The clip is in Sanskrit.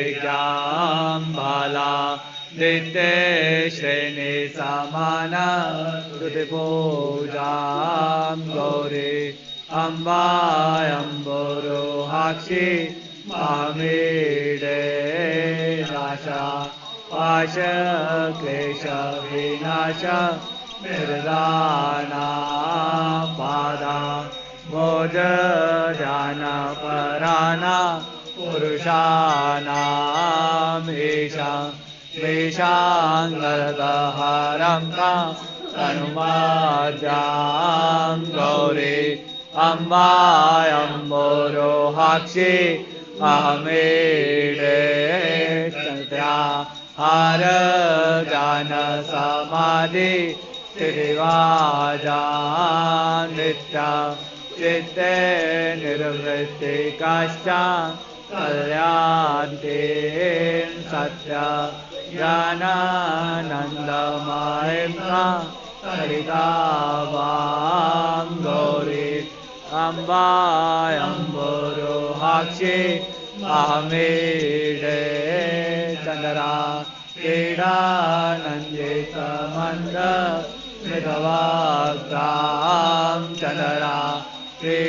विज्ञां बाला दित्ते श्रेणी समाना स्तुतिपूजां गौरी अम्बायम्बुरुहाक्षी मामीडे नाशा पाशक्लेशविनाश निर्दाना पादा मोदजानपराना पुरुषाणाम् ईशा विशाङ्गदहरं तनुमाद्यां गौरी अम्बायम्बुरुहाक्षी अहमीडे चन्द्रा हार जान समाधि श्रीवाजा नित्या चित्ते निर्वृत्ति काष्ठा कल्यान्तीं सत्य ज्ञानानन्दमयिं हरितावां गौरी अम्बायम्बुरुहाक्षी अहमीडे चन्द्रा क्रीडानन्दितमन्द मृगवाक्तां चन्द्रा